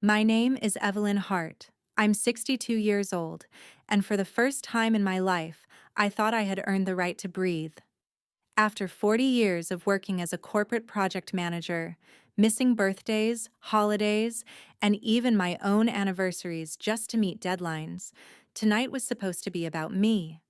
My name is Evelyn Hart. I'm 62 years old, and for the first time in my life, I thought I had earned the right to breathe. After 40 years of working as a corporate project manager, missing birthdays, holidays, and even my own anniversaries just to meet deadlines, tonight was supposed to be about me.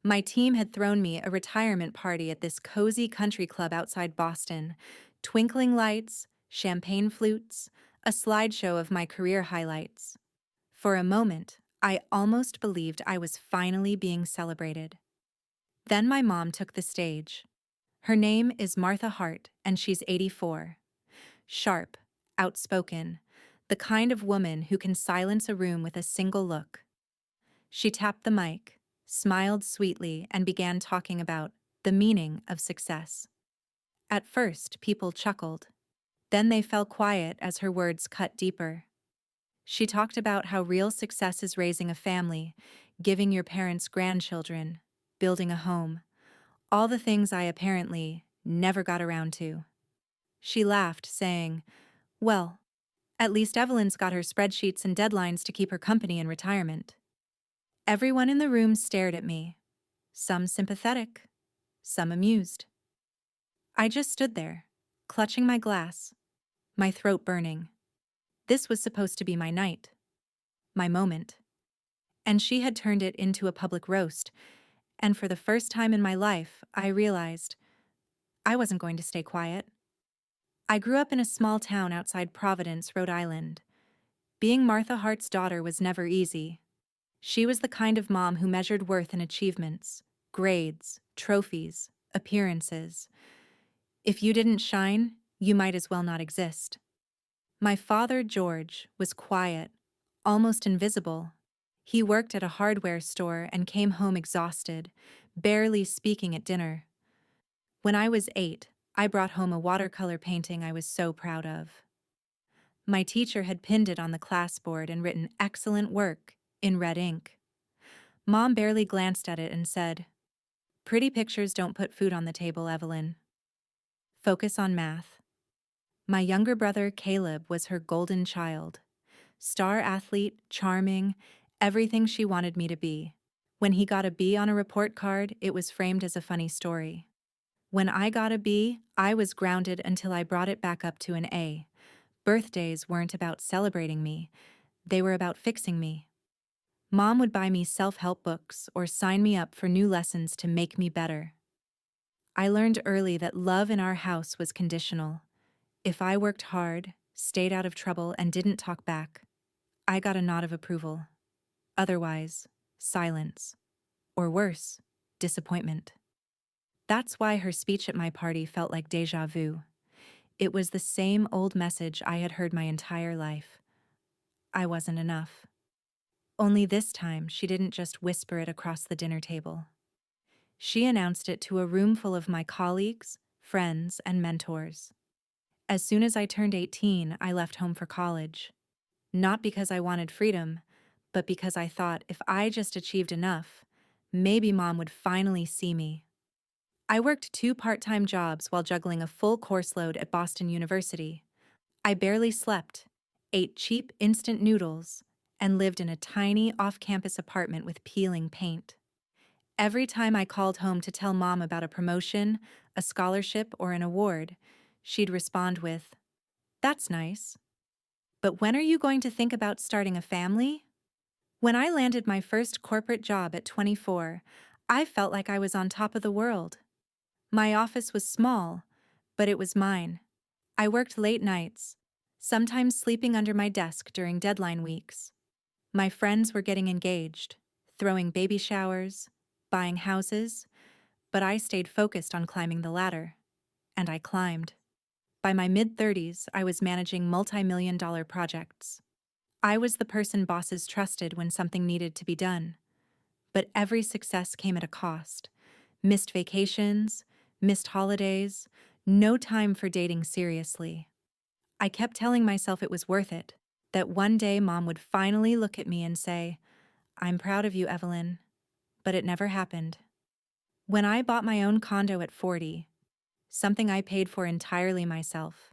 My team had thrown me a retirement party at this cozy country club outside Boston. Twinkling lights, champagne flutes, a slideshow of my career highlights. For a moment, I almost believed I was finally being celebrated. Then my mom took the stage. Her name is Martha Hart, and she's 84. Sharp, outspoken, the kind of woman who can silence a room with a single look. She tapped the mic, smiled sweetly, and began talking about the meaning of success. At first, people chuckled. Then they fell quiet as her words cut deeper. She talked about how real success is raising a family, giving your parents grandchildren, building a home, all the things I apparently never got around to. She laughed, saying, "Well, at least Evelyn's got her spreadsheets and deadlines to keep her company in retirement." Everyone in the room stared at me, some sympathetic, some amused. I just stood there, clutching my glass, my throat burning. This was supposed to be my night, my moment. And she had turned it into a public roast, and for the first time in my life, I realized I wasn't going to stay quiet. I grew up in a small town outside Providence, Rhode Island. Being Martha Hart's daughter was never easy. She was the kind of mom who measured worth in achievements, grades, trophies, appearances. If you didn't shine, you might as well not exist. My father, George, was quiet, almost invisible. He worked at a hardware store and came home exhausted, barely speaking at dinner. When I was 8, I brought home a watercolor painting I was so proud of. My teacher had pinned it on the classboard and written "excellent work" in red ink. Mom barely glanced at it and said, "Pretty pictures don't put food on the table, Evelyn. Focus on math." My younger brother, Caleb, was her golden child. Star athlete, charming, everything she wanted me to be. When he got a B on a report card, it was framed as a funny story. When I got a B, I was grounded until I brought it back up to an A. Birthdays weren't about celebrating me, they were about fixing me. Mom would buy me self-help books or sign me up for new lessons to make me better. I learned early that love in our house was conditional. If I worked hard, stayed out of trouble, and didn't talk back, I got a nod of approval. Otherwise, silence. Or worse, disappointment. That's why her speech at my party felt like déjà vu. It was the same old message I had heard my entire life. I wasn't enough. Only this time, she didn't just whisper it across the dinner table. She announced it to a room full of my colleagues, friends, and mentors. As soon as I turned 18, I left home for college. Not because I wanted freedom, but because I thought if I just achieved enough, maybe Mom would finally see me. I worked 2 part-time jobs while juggling a full course load at Boston University. I barely slept, ate cheap instant noodles, and lived in a tiny off-campus apartment with peeling paint. Every time I called home to tell Mom about a promotion, a scholarship, or an award, she'd respond with, "That's nice. But when are you going to think about starting a family?" When I landed my first corporate job at 24, I felt like I was on top of the world. My office was small, but it was mine. I worked late nights, sometimes sleeping under my desk during deadline weeks. My friends were getting engaged, throwing baby showers, buying houses, but I stayed focused on climbing the ladder. And I climbed. By my mid-30s, I was managing multi-million-dollar projects. I was the person bosses trusted when something needed to be done. But every success came at a cost. Missed vacations, missed holidays, no time for dating seriously. I kept telling myself it was worth it, that one day Mom would finally look at me and say, "I'm proud of you, Evelyn." But it never happened. When I bought my own condo at 40, something I paid for entirely myself,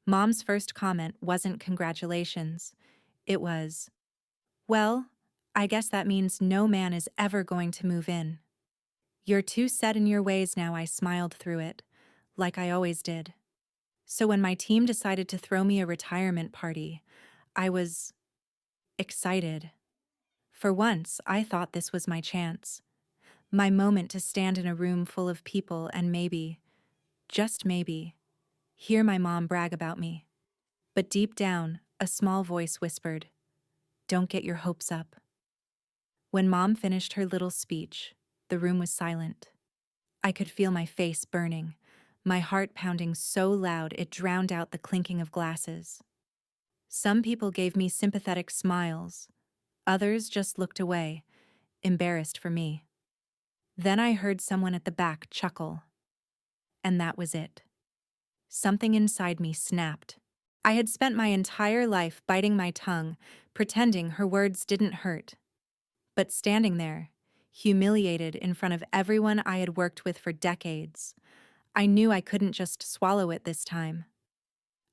Mom's first comment wasn't congratulations. It was, "Well, I guess that means no man is ever going to move in. You're too set in your ways now." I smiled through it, like I always did. So when my team decided to throw me a retirement party, I was excited. For once, I thought this was my chance. My moment to stand in a room full of people and maybe, just maybe, hear my mom brag about me. But deep down, a small voice whispered, "Don't get your hopes up." When Mom finished her little speech, the room was silent. I could feel my face burning, my heart pounding so loud it drowned out the clinking of glasses. Some people gave me sympathetic smiles, others just looked away, embarrassed for me. Then I heard someone at the back chuckle, and that was it. Something inside me snapped. I had spent my entire life biting my tongue, pretending her words didn't hurt. But standing there, humiliated in front of everyone I had worked with for decades, I knew I couldn't just swallow it this time.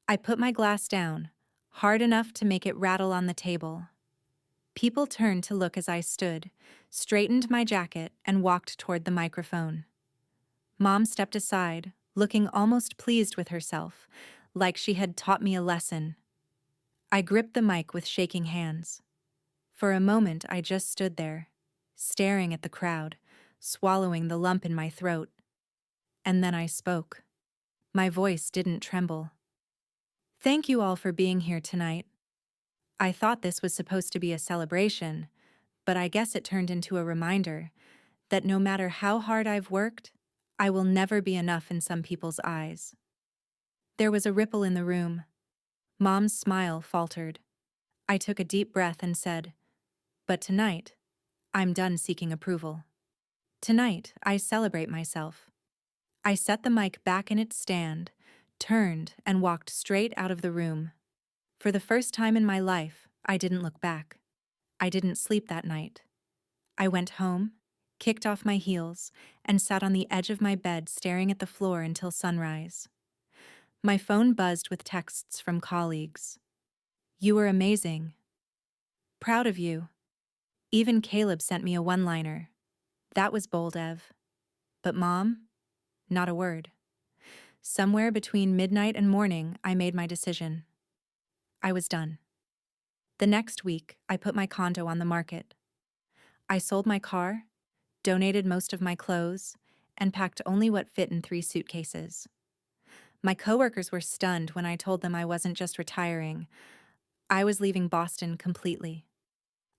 I put my glass down, hard enough to make it rattle on the table. People turned to look as I stood, straightened my jacket, and walked toward the microphone. Mom stepped aside, looking almost pleased with herself, like she had taught me a lesson. I gripped the mic with shaking hands. For a moment, I just stood there, staring at the crowd, swallowing the lump in my throat. And then I spoke. My voice didn't tremble. "Thank you all for being here tonight. I thought this was supposed to be a celebration, but I guess it turned into a reminder that no matter how hard I've worked, I will never be enough in some people's eyes." There was a ripple in the room. Mom's smile faltered. I took a deep breath and said, "But tonight, I'm done seeking approval. Tonight, I celebrate myself." I set the mic back in its stand, turned, and walked straight out of the room. For the first time in my life, I didn't look back. I didn't sleep that night. I went home, kicked off my heels, and sat on the edge of my bed staring at the floor until sunrise. My phone buzzed with texts from colleagues. "You were amazing. Proud of you." Even Caleb sent me a one-liner. "That was bold, Ev." But Mom? Not a word. Somewhere between midnight and morning, I made my decision. I was done. The next week, I put my condo on the market. I sold my car, donated most of my clothes, and packed only what fit in 3 suitcases. My coworkers were stunned when I told them I wasn't just retiring. I was leaving Boston completely.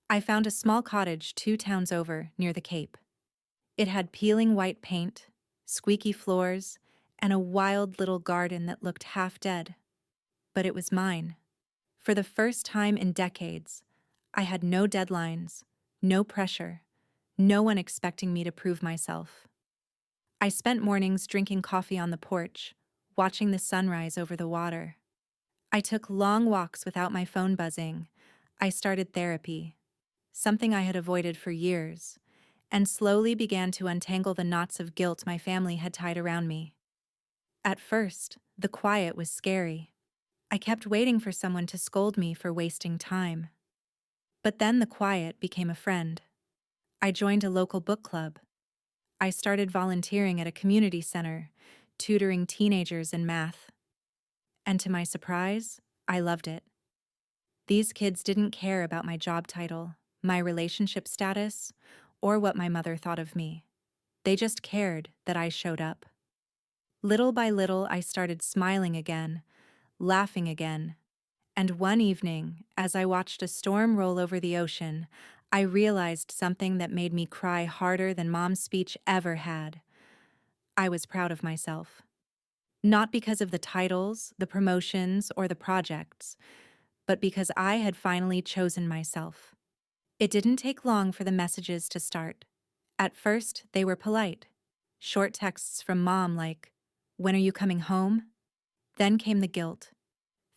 I found a small cottage 2 towns over near the Cape. It had peeling white paint, squeaky floors, and a wild little garden that looked half dead. But it was mine. For the first time in decades, I had no deadlines, no pressure, no one expecting me to prove myself. I spent mornings drinking coffee on the porch, watching the sunrise over the water. I took long walks without my phone buzzing. I started therapy, something I had avoided for years, and slowly began to untangle the knots of guilt my family had tied around me. At first, the quiet was scary. I kept waiting for someone to scold me for wasting time. But then the quiet became a friend. I joined a local book club. I started volunteering at a community center, tutoring teenagers in math. And to my surprise, I loved it. These kids didn't care about my job title, my relationship status, or what my mother thought of me. They just cared that I showed up. Little by little, I started smiling again, laughing again. And one evening, as I watched a storm roll over the ocean, I realized something that made me cry harder than Mom's speech ever had. I was proud of myself. Not because of the titles, the promotions, or the projects, but because I had finally chosen myself. It didn't take long for the messages to start. At first, they were polite. Short texts from Mom like, "When are you coming home?" Then came the guilt.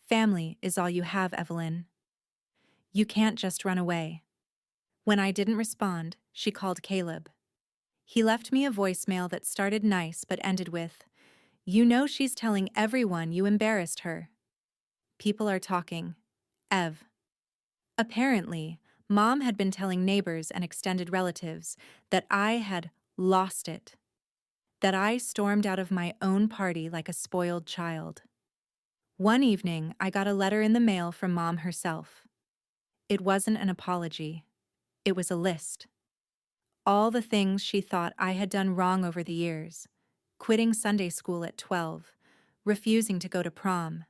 "Family is all you have, Evelyn. You can't just run away." When I didn't respond, she called Caleb. He left me a voicemail that started nice but ended with, "You know she's telling everyone you embarrassed her. People are talking. Ev." Apparently, Mom had been telling neighbors and extended relatives that I had lost it, that I stormed out of my own party like a spoiled child. One evening, I got a letter in the mail from Mom herself. It wasn't an apology, it was a list. All the things she thought I had done wrong over the years: quitting Sunday school at 12, refusing to go to prom,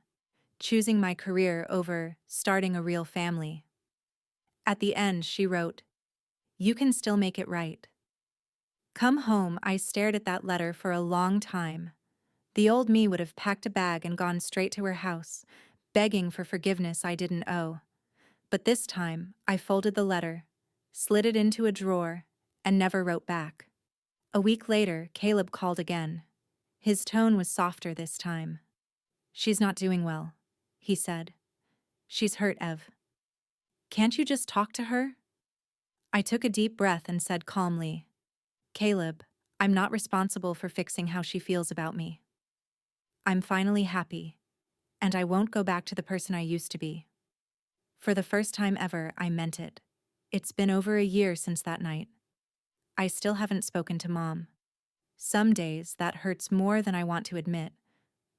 choosing my career over starting a real family. At the end, she wrote, "You can still make it right." Come home, I stared at that letter for a long time. The old me would have packed a bag and gone straight to her house, begging for forgiveness I didn't owe. But this time, I folded the letter, slid it into a drawer, and never wrote back. A week later, Caleb called again. His tone was softer this time. "She's not doing well," he said. "She's hurt, Ev. Can't you just talk to her?" I took a deep breath and said calmly, "Caleb, I'm not responsible for fixing how she feels about me. I'm finally happy, and I won't go back to the person I used to be." For the first time ever, I meant it. It's been over a year since that night. I still haven't spoken to Mom. Some days that hurts more than I want to admit,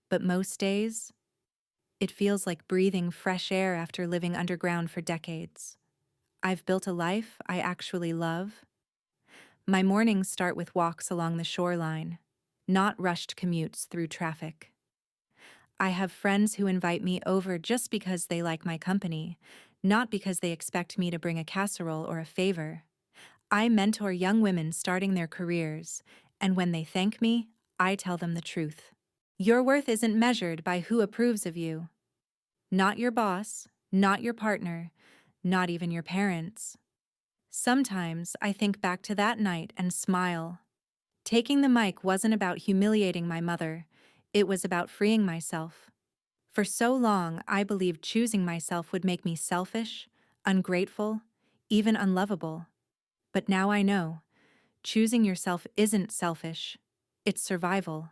but most days, it feels like breathing fresh air after living underground for decades. I've built a life I actually love. My mornings start with walks along the shoreline, not rushed commutes through traffic. I have friends who invite me over just because they like my company, not because they expect me to bring a casserole or a favor. I mentor young women starting their careers, and when they thank me, I tell them the truth. Your worth isn't measured by who approves of you. Not your boss, not your partner, not even your parents. Sometimes I think back to that night and smile. Taking the mic wasn't about humiliating my mother, it was about freeing myself. For so long, I believed choosing myself would make me selfish, ungrateful, even unlovable. But now I know, choosing yourself isn't selfish, it's survival.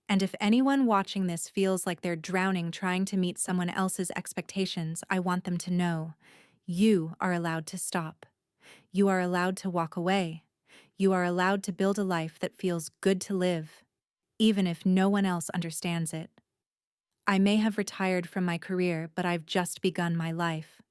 And if anyone watching this feels like they're drowning trying to meet someone else's expectations, I want them to know, you are allowed to stop. You are allowed to walk away. You are allowed to build a life that feels good to live, even if no one else understands it. I may have retired from my career, but I've just begun my life.